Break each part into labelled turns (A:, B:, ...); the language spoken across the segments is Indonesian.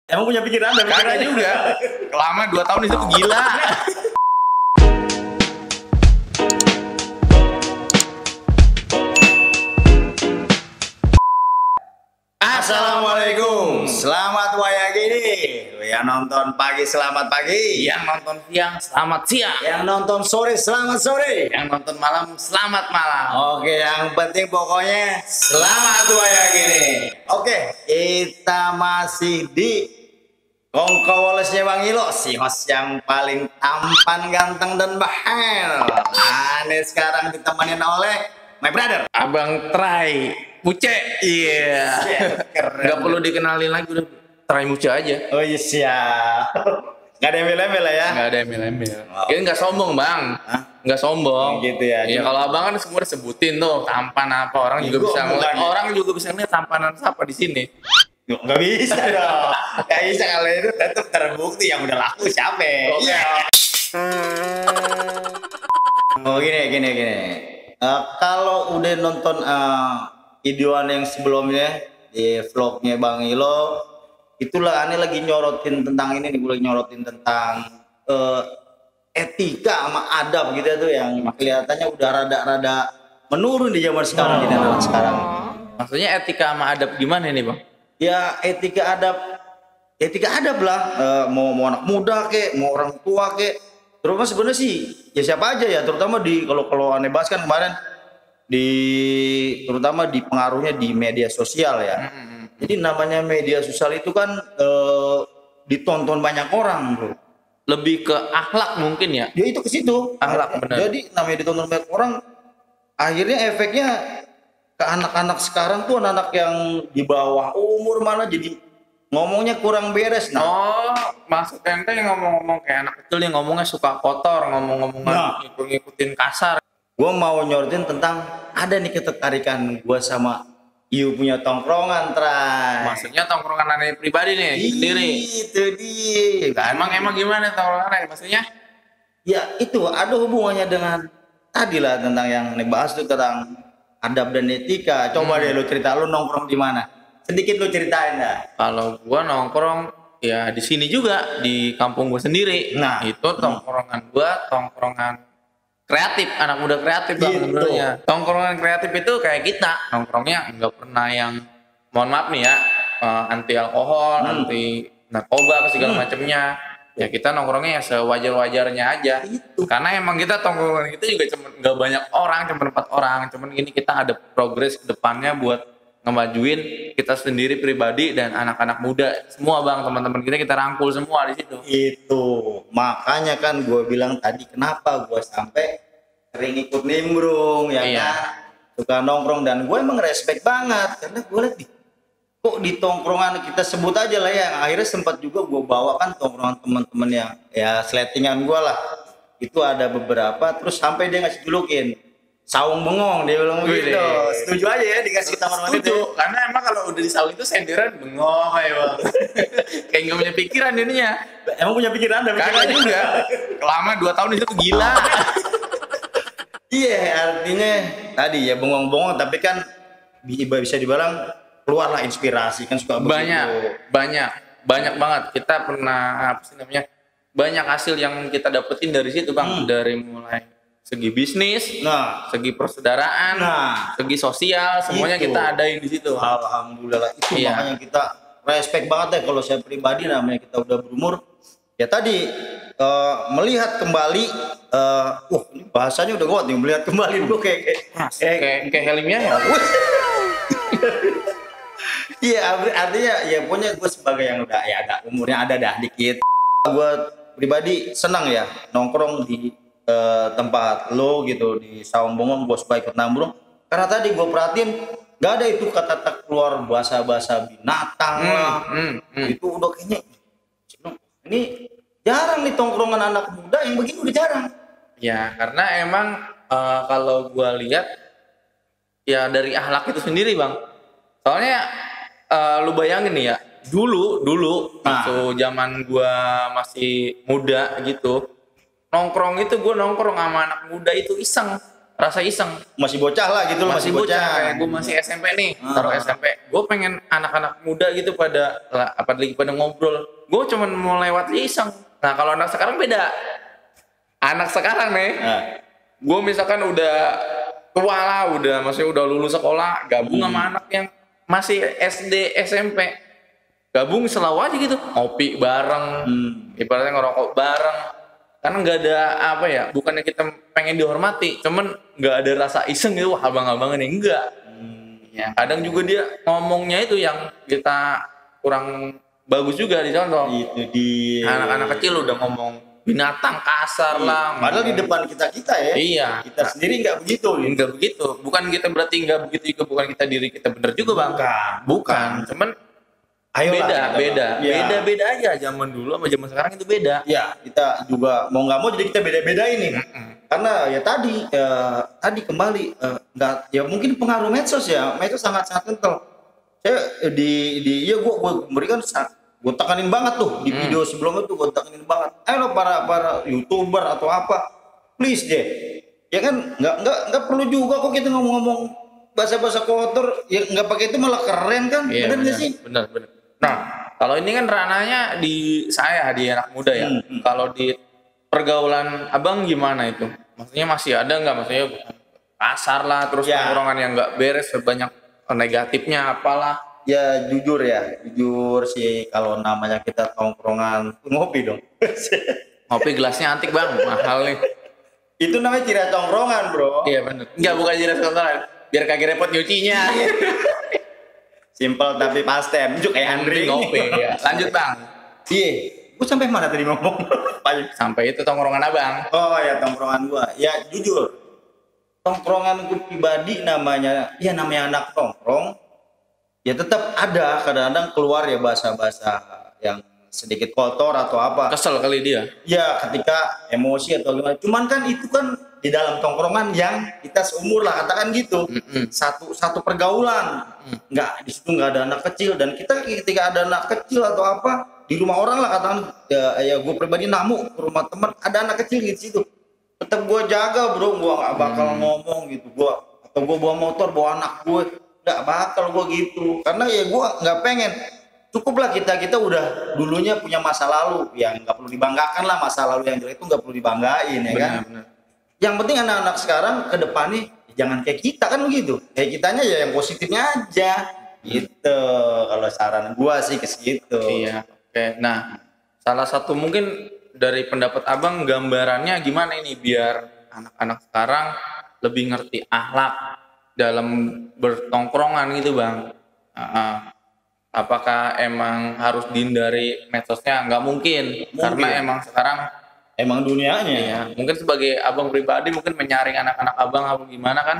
A: Emang punya pikiran?
B: Kagak juga. Lama 2 tahun itu gila.
A: Assalamualaikum. Selamat wayang ini. Yang nonton pagi selamat pagi.
B: Yang nonton siang selamat siang.
A: Yang nonton sore selamat sore.
B: Yang nonton malam selamat malam.
A: Oke, yang penting pokoknya selamat wayang ini. Oke, kita masih di Kongko Wolesnya Bang Ilo, si host yang paling tampan, ganteng, dan bahel. Ini sekarang ditemenin oleh my brother
B: Abang Trai Muce. Iya. Gak perlu dikenalin lagi, udah Trai Muce aja.
A: Oh iya siap. Gak ada embel-embel lah ya?
B: Gak ada embel-embel. Ini gak sombong bang.
A: Hah?
B: Nggak sombong.
A: Gitu ya.
B: Iya, kalau abang kan semua disebutin tuh tampan apa, orang juga bisa ngeliat, orang juga bisa ngeliat tampanan siapa di sini.
A: Nggak bisa dong. Nggak bisa kalau itu tetap terbukti yang udah laku siapa.
B: Oke.
A: Oh gini. Kalau udah nonton videoan yang sebelumnya di vlognya Bang Ilo, itulah aneh lagi nyorotin tentang ini nih, gue lagi nyorotin tentang etika sama adab gitu ya, tuh yang kelihatannya udah rada-rada menurun di zaman sekarang, di anak sekarang.
B: Maksudnya etika sama adab gimana nih bang?
A: Ya etika adab lah, mau anak muda kek, mau orang tua kek, terutama sebenarnya sih ya siapa aja ya, terutama di kalau aneh bahas kan kemarin terutama di pengaruhnya di media sosial ya. Jadi namanya media sosial itu kan ditonton banyak orang bro.
B: Lebih ke akhlak mungkin ya?
A: Ya itu ke situ.
B: Akhlak benar.
A: Jadi namanya ditonton banyak orang, akhirnya efeknya ke anak-anak sekarang tuh, anak-anak yang di bawah umur mana jadi ngomongnya kurang beres. Nah,
B: oh, maksud ente ngomong-ngomong kayak anak kecil yang ngomongnya suka kotor, ngomong-ngomongan ngikutin kasar.
A: Gue mau nyorotin tentang ada nih ketertarikan gue sama Iu punya tongkrongan, Trai.
B: Maksudnya tongkrongan aneh pribadi nih, sendiri.
A: Itu dia.
B: Emang gimana tongkrongan aneh? Maksudnya?
A: Ya itu ada hubungannya dengan tadi lah, tentang yang dibahas tuh tentang adab dan etika. Coba deh lu cerita, lu nongkrong di mana? Sedikit lu ceritain dah.
B: Kalau gua nongkrong ya di sini juga, di kampung gua sendiri.
A: Nah,
B: itu tongkrongan gua tongkrongan kreatif, anak muda kreatif bang sebenarnya. Tongkrongan kreatif itu kayak kita nongkrongnya nggak pernah yang, mohon maaf nih ya, anti alkohol, anti narkoba segala macamnya. Ya kita nongkrongnya ya sewajar-wajarnya aja. Karena emang kita tongkrongan kita juga cuma nggak banyak orang, cuma 4 orang. Cuman ini kita ada progres ke depannya buat ngemajuin kita sendiri pribadi dan anak-anak muda semua bang, teman-teman kita rangkul semua di situ.
A: Itu makanya kan gue bilang tadi kenapa gue sampai sering ikut nimbrung ya kan, suka nongkrong, dan gue emang respect banget karena gue lihat kok di tongkrongan kita sebut aja lah ya, akhirnya sempat juga gue bawa kan tongkrongan teman-teman yang ya slettingan gue lah, itu ada beberapa, terus sampai dia ngasih julukin saung bengong, dia bilang begitu. Setuju aja ya dikasih kamar mandi itu?
B: Karena emang kalau udah di saung itu senderan bengong ya bang. Kayak nggak punya pikiran ininya.
A: Emang punya pikiran?
B: Kagak juga. Lama 2 tahun itu gila.
A: Iya, artinya tadi ya bengong-bengong, tapi kan bisa dibilang keluarlah inspirasi kan, suka
B: banyak banget. Kita pernah apa sih namanya? Banyak hasil yang kita dapetin dari situ bang, dari mulai segi bisnis, segi persaudaraan, segi sosial, semuanya
A: itu
B: kita adain di situ.
A: Alhamdulillah, itu makanya kita respect banget ya. Kalau saya pribadi, namanya kita udah berumur, ya tadi melihat kembali, ini bahasanya udah kuat nih, melihat kembali dulu
B: kayak Helmnya ya.
A: Iya, artinya ya pokoknya gue sebagai yang udah ya ada umurnya ada dah dikit, gue pribadi senang ya nongkrong di tempat lo gitu, di saung bengong. Gue suka ikut nambrung karena tadi gue perhatiin gak ada itu kata-kata keluar bahasa-bahasa binatang lah. Itu udah kayaknya ini jarang nih tongkrongan anak muda yang begini, udah jarang
B: ya, karena emang kalau gue lihat ya dari akhlak itu sendiri bang. Soalnya lu bayangin nih ya, dulu waktu zaman gue masih muda gitu, nongkrong itu gue nongkrong sama anak muda itu iseng. rasa iseng.
A: Masih bocah lah gitu loh,
B: Masih bocah kayak gue masih SMP nih, taruh SMP. Gue pengen anak-anak muda gitu apalagi pada ngobrol. Gue cuman mau lewat iseng. Nah kalau anak sekarang beda. Anak sekarang nih, gue misalkan udah tua lah, maksudnya udah lulus sekolah, gabung sama anak yang masih SD, SMP, gabung selalu aja gitu, ngopi bareng, ibaratnya ngerokok bareng. Karena nggak ada apa ya, bukannya kita pengen dihormati, cuman nggak ada rasa iseng gitu, wah abang-abangan nih enggak. Ya, kadang juga dia ngomongnya itu yang kita kurang bagus juga dicontoh.
A: Itu di
B: anak-anak kecil udah ngomong binatang kasar lah.
A: Padahal di depan kita ya.
B: Iya.
A: Kita sendiri nggak begitu.
B: Nggak begitu. Bukan kita berarti nggak begitu juga, bukan kita diri kita benar juga bang. Bukan. Cuman
A: ayolah,
B: beda aja zaman dulu sama zaman sekarang itu beda.
A: Ya kita juga mau nggak mau jadi kita beda-beda ini. Karena ya tadi kembali nggak ya mungkin pengaruh medsos ya, medsos sangat kental. Saya gue memberikan gue tekanin banget tuh di video sebelumnya tuh, gue tekanin banget. Ayo para YouTuber atau apa, please deh, ya kan nggak perlu juga kok kita ngomong-ngomong bahasa kotor, ya nggak pakai itu malah keren kan,
B: iya,
A: bener nggak sih?
B: Bener. Nah kalau ini kan ranahnya di saya, di anak muda ya. Kalau di pergaulan abang gimana itu? Maksudnya masih ada nggak? Maksudnya kasar lah, terus tongkrongan yang nggak beres, banyak negatifnya apalah.
A: Ya jujur sih kalau namanya kita tongkrongan ngopi dong.
B: Ngopi gelasnya antik bang, mahal nih.
A: Itu namanya ciri tongkrongan bro.
B: Iya benar. Enggak, bukan ciri tongkrongan, biar kagak repot nyucinya.
A: Simpel tapi pasten, juga kayak Andri
B: ngopi ya. Lanjut bang.
A: Iya, gue sampai mana tadi ngomong?
B: Sampai itu tongkrongan abang.
A: Oh ya tongkrongan gua. Ya jujur, tongkrongan gue pribadi namanya anak tongkrong. Ya tetap ada kadang-kadang keluar ya bahasa-bahasa yang sedikit kotor atau apa.
B: Kesel kali dia.
A: Ya ketika emosi atau gimana. Cuman kan itu kan di dalam tongkrongan yang kita seumur lah katakan gitu. Satu pergaulan. Nggak di situ nggak ada anak kecil, dan kita ketika ada anak kecil atau apa di rumah orang lah katakan ya gue pribadi namu ke rumah teman ada anak kecil gitu situ. Tetap gue jaga bro, gue nggak bakal ngomong gitu. Atau gue bawa motor bawa anak gue, nggak bakal gue gitu, karena ya gue nggak pengen. Cukuplah kita udah dulunya punya masa lalu yang nggak perlu dibanggakan lah, masa lalu yang jelek itu nggak perlu dibanggain ya kan. Bener. Yang penting anak-anak sekarang ke depannya jangan kayak kita kan begitu, kayak kitanya ya yang positifnya aja gitu. Kalau saran gue sih ke situ.
B: Iya, oke. Nah salah satu mungkin dari pendapat abang gambarannya gimana ini biar anak-anak sekarang lebih ngerti akhlak dalam bertongkrongan gitu bang. Apakah emang harus dihindari medsosnya? Nggak mungkin. Karena emang sekarang
A: dunianya
B: ya. Mungkin sebagai abang pribadi mungkin menyaring anak-anak abang apa gimana kan,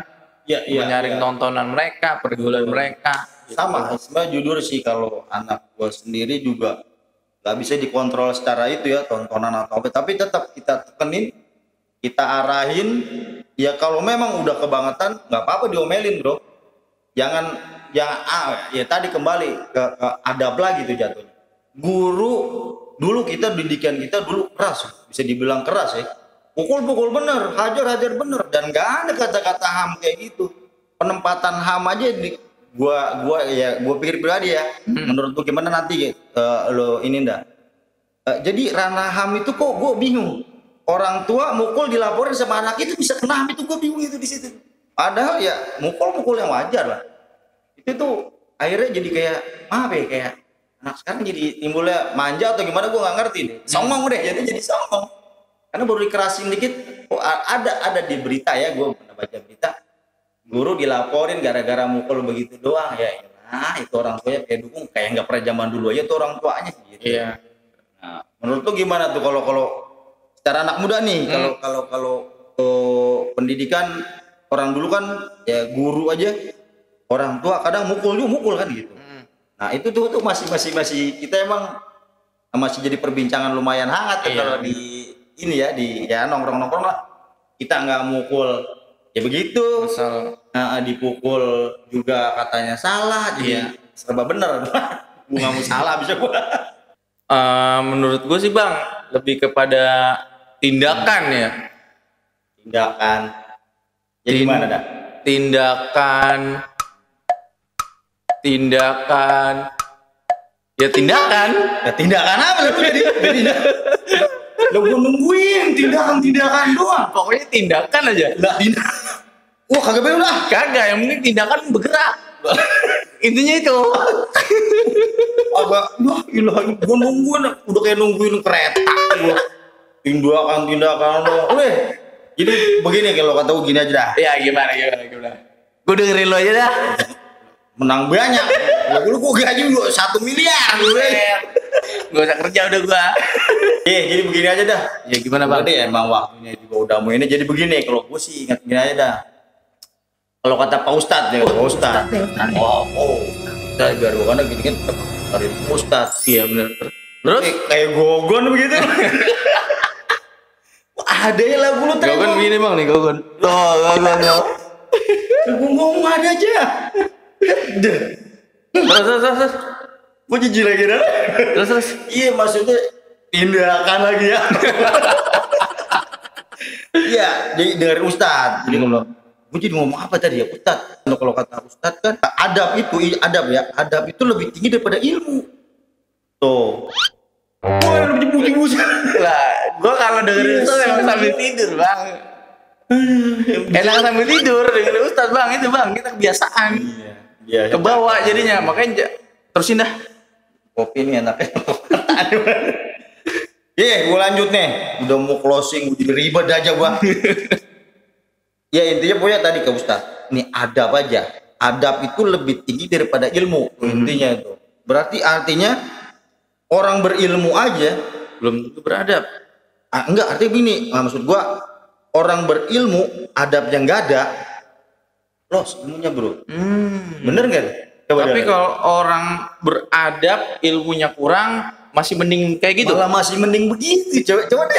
B: menyaring tontonan mereka, pergaulan mereka
A: sama gitu. Sebenarnya jujur sih kalau anak gue sendiri juga nggak bisa dikontrol secara itu ya, tontonan atau apa, tapi tetap kita tekenin, kita arahin. Ya kalau memang udah kebangetan nggak apa-apa diomelin bro, jangan ya tadi kembali ke adab lagi gitu jatuhnya. Guru dulu kita didikan kita dulu keras, bisa dibilang keras ya, pukul bener, hajar bener, dan nggak ada kata-kata ham kayak gitu. Penempatan ham aja gua pikir pribadi ya, menurut lu gimana nanti lo ini ndak. Jadi ranah ham itu kok gue bingung. Orang tua mukul dilaporin sama anak itu bisa kena ham, itu gue bingung itu di situ. Padahal ya mukul yang wajar lah. Itu tuh akhirnya jadi kayak anak sekarang jadi timbulnya manja atau gimana gue nggak ngerti deh. Songong deh, jadi songong. Karena baru dikerasin dikit, ada di berita ya, gue pernah baca berita, guru dilaporin gara-gara mukul begitu doang ya. Nah itu orang tuanya kayak dukung, kayak nggak pernah zaman dulu aja tuh orang tuanya gitu.
B: Iya.
A: Nah, menurut lu gimana tuh kalau secara anak muda nih, kalau pendidikan orang dulu kan ya guru aja, orang tua kadang mukul kan gitu. Nah itu tuh masih kita emang masih jadi perbincangan lumayan hangat ya, kalau di ini ya di nongkrong lah, kita nggak mukul ya begitu. Nah, dipukul juga katanya salah, jadi serba bener. Gue nggak mau salah bisa gue.
B: Menurut gue sih bang lebih kepada tindakan ya.
A: Tindakan. Jadi gimana dah?
B: Tindakan ya tindakan
A: Ya tindakan apa lu jadi? Lo gue nungguin tindakan doang.
B: pokoknya tindakan aja.
A: Lah tindakan. Wah kagak bener lah.
B: Kagak, yang penting tindakan bergerak. Intinya itu.
A: Agak, wah gila, gue nungguin, udah kayak nungguin kereta. Gua. Tindakan lo. Jadi begini kalau kata gue gini aja dah.
B: Ya gimana. Gue dengerin lo aja dah.
A: Menang banyak. Lu gue gaji lu 1 miliar.
B: Gak usah kerja udah gua.
A: Jadi begini aja dah.
B: Ya gimana bang?
A: Jadi emang waktunya juga udah mau ini. Jadi begini, kalau gue sih ingat gini aja dah. Kalau kata Pak Ustadz ya, Pak Ustadz. Ustadz biar gue kan gini kan tetap dari Pak Ustadz.
B: Iya benar. Terus
A: Kayak gogon begitu. Ada ya lagu lu tadi.
B: Gogon begini bang nih Gogon. Gogon.
A: Gue ngomong ada aja.
B: Terus.
A: Gue jijik lagi dah.
B: Terus.
A: Iya maksudnya tindakan lagi ya. Iya, jadi dari Ustadz. Jadi kalau gue jadi ngomong apa tadi ya Ustadz? Kalau kata Ustadz kan adab itu lebih tinggi daripada ilmu. Tuh. Gue yang lebih puji-puji.
B: Lah, gue kalau dengerin Ustadz emang sambil tidur bang. Enak sambil tidur dengerin Ustadz bang, itu bang kita kebiasaan.
A: Iya.
B: Kebawa jadinya, makanya terusin dah.
A: Kopi ini enaknya. Gue lanjut nih. Udah mau closing, udah ribet aja gua. Ya intinya pokoknya tadi ke Ustadz. Ini adab aja. Adab itu lebih tinggi daripada ilmu. Intinya itu. Berarti artinya orang berilmu aja
B: Belum tentu beradab.
A: Enggak, artinya gini. Maksud gua orang berilmu adabnya nggak ada. Los ilmunya bro. Bener nggak?
B: Tapi kalau orang beradab ilmunya kurang masih mending kayak gitu.
A: Malah masih mending begitu. Coba.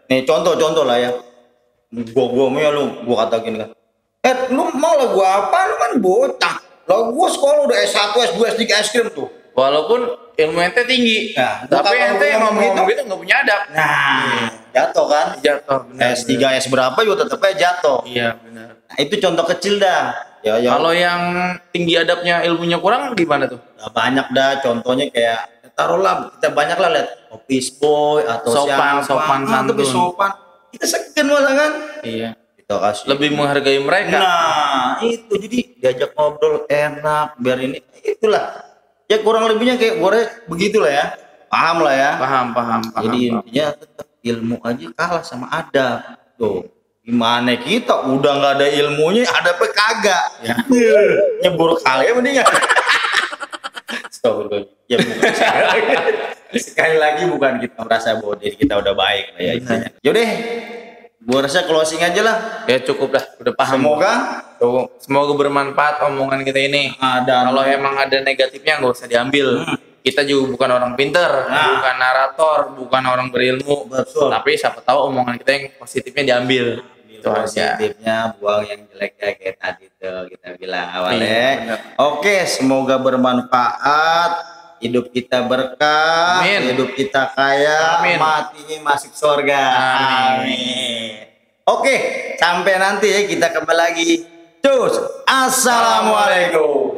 A: Nih contoh lah ya. Gua lu kata gini kan. Lu mau lah gua apa? Lu kan bocah. Lah gua sekolah udah S1, S2, S3 es krim tuh.
B: Walaupun ilmu ente tinggi,
A: Nah,
B: tapi
A: kalau
B: ente
A: ngomong
B: ngomong gitu nggak punya adab.
A: Nah, jatuh kan?
B: Jatuh. Benar,
A: S3, S berapa juga tetep aja jatuh.
B: Iya benar.
A: Nah, itu contoh kecil dah. Ya.
B: Kalau yang tinggi adabnya ilmunya kurang gimana tuh?
A: Nah, banyak dah contohnya kayak taruhlah kita banyak lah lihat office boy atau
B: Sopan santun.
A: Tapi sopan. Kita segan malah kan?
B: Iya.
A: Kita kasih.
B: Lebih menghargai mereka.
A: Nah, itu jadi diajak ngobrol enak biar ini itulah. Ya kurang lebihnya kayak gue begitulah ya. Paham lah ya.
B: Paham.
A: Jadi intinya tetap ilmu aja kalah sama adab. Tuh. Gimana kita udah nggak ada ilmunya, adabnya kagak. Ya. Nyebur kali ya mendingan. Astagfirullah. Ya bukan sekali lagi bukan kita merasa bahwa diri kita udah baik lah ya. Yaudah, gua rasa closing aja lah.
B: Ya cukup lah, udah paham. Semoga bermanfaat omongan kita ini. Kalau emang ada negatifnya nggak usah diambil. Kita juga bukan orang pinter, bukan narator, bukan orang berilmu.
A: Betul.
B: Tapi siapa tahu omongan kita yang positifnya diambil. Itu
A: positifnya, buang yang jeleknya kayak tadi tuh kita bilang awalnya. Oke, semoga bermanfaat. Hidup kita berkah, hidup kita kaya, matinya masuk surga. Amin. Oke, sampai nanti ya kita kembali lagi. Cus, assalamualaikum.